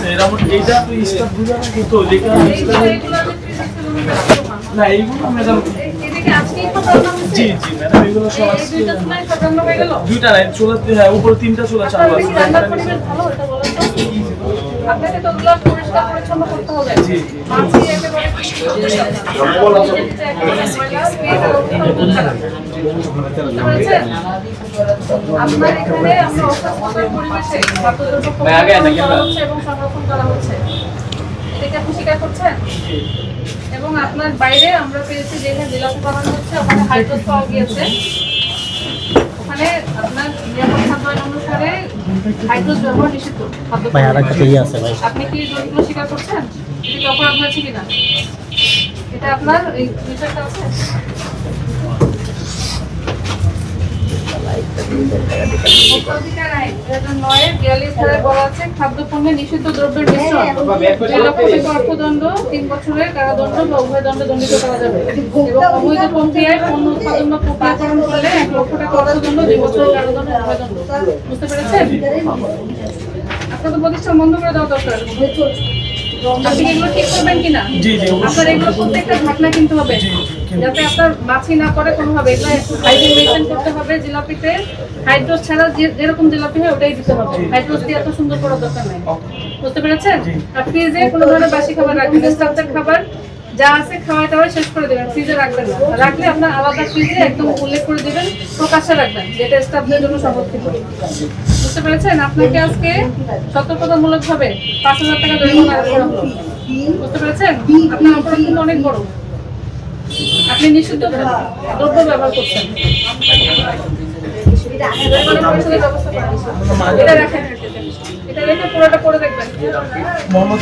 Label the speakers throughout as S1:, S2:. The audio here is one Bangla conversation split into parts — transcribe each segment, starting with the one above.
S1: এইটা তো স্টাফ বুঝা না কিন্তু লেখা না এইগুলো ম্যাডাম জি জি ম্যাডাম এগুলো সব আজকে দুইটা নাই চুলা হ্যাঁ উপরে তিনটা চুলা চালু আছে
S2: আপনাকে তো গ্লাস পরিষ্কার পরিচ্ছন্ন করতে হবে
S1: জি
S2: মাছি একেবারে আপনার এখানে আমরা অস্বাস্থ্যকর পরিবেশে খাদ্যদ্রব্য হচ্ছে এবং সংরক্ষণ করা হচ্ছে এটাকে আপনি স্বীকার করছেন এবং আপনার বাইরে আমরা পেয়েছি যেখানে জেলাতে বানানো হচ্ছে ওখানে হাইড্রোস পাওয়া গিয়েছে ওখানে আপনার নিরাপদ খাদ্য অনুসারে হাইড্রোস ব্যবহার নিষিদ্ধ
S3: ভাই আর একটা ইয়ে আছে ভাই
S2: আপনি কি এগুলো স্বীকার করছেন এটা কি অপরাধ হয়েছে কিনা এটা আপনার এই বিষয়টা আছে অপরাধিকার আইন 2009 42 ধারায় বলা আছে খাদ্যপণ্যে নিষিদ্ধ দ্রব্যের মিশ্রণ জেলাকর্তৃক অর্থদণ্ড 3 বছরের কারাদণ্ড বা উভয় দণ্ডে দণ্ডিত করা যাবে এবং অবৈধ প্রক্রিয়ায় পণ্য উৎপাদন বা প্রক্রিয়াকরণ করলে 1 লক্ষ টাকা অর্থদণ্ড 2 বছরের কারাদণ্ড উভয় দণ্ড বুঝতে পেরেছেন আপনাদের প্রতিষ্ঠান বন্ধ করে দেওয়া দরকার আপনি এগুলো ঠিক করবেন কিনা আপনার এগুলো প্রত্যেকটা ঢাকনা কিনতে হবে যাতে আপনার মাছি না করে কোনোভাবে এগুলো হাইজিন মেইনটেইন করতে হবে জিলাপিতে হাইড্রোস ছাড়া যেরকম জিলাপি হয় ওটাই দিতে হবে হাইড্রোস দিয়ে এত সুন্দর করার দরকার নাই বুঝতে পেরেছেন আর ফ্রিজে কোনো ধরনের বাসি খাবার রাখবেন না স্টাফদের খাবার যা আছে খাওয়া টাওয়া শেষ করে দেবেন ফ্রিজে রাখবেন না রাখলে আপনার আলাদা ফ্রিজে একদম উল্লেখ করে দেবেন প্রকাশ্যে রাখবেন যেটা স্টাফদের জন্য সংরক্ষিত বুঝতে পেরেছেন আপনাকে আজকে সতর্কতামূলকভাবে 5,000 টাকা জরিমানা করা হলো বুঝতে পেরেছেন আপনার অপরাধ কিন্তু অনেক বড় আপনি নিষিদ্ধ দ্রব্য ব্যবহার করছেন এটা রাখেন এটা রেখে পুরোটা করে দেখবেন
S1: মোহাম্মদ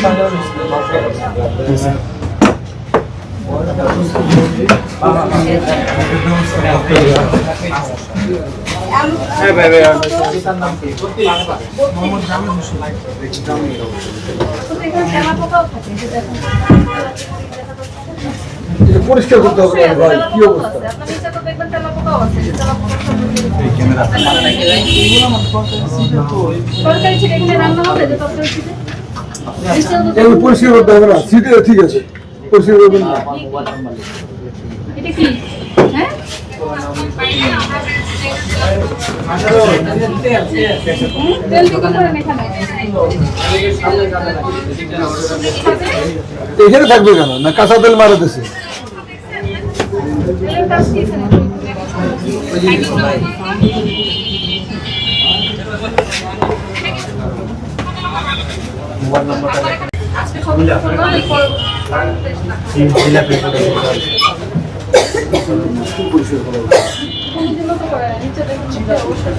S1: হ্যাঁ ভাই ভাই পিতার নাম কি মোহাম্মদ জামিল হোসেন
S4: পরিষ্কার করতে হবে ভাই কি অবস্থা
S2: আপনার নিচে তো দেখবেন তেলাপোকাও আছে তরকারি ছিল এখানে রান্না হবে যে তরকারি ছিল
S4: এগুলো পরিষ্কার করতে হবে না সিটে ঠিক আছে পরিষ্কার করবেন না
S2: এটা কি হ্যাঁ তেল দিকে করেন এখানে
S4: এখানে থাকবে কেন না কাঁচা তেল মারা দিছে
S2: তেলের কাজ কি এখানে আজকে সব কোনদিনও তো করে নিচে দেখুন অবশ্যই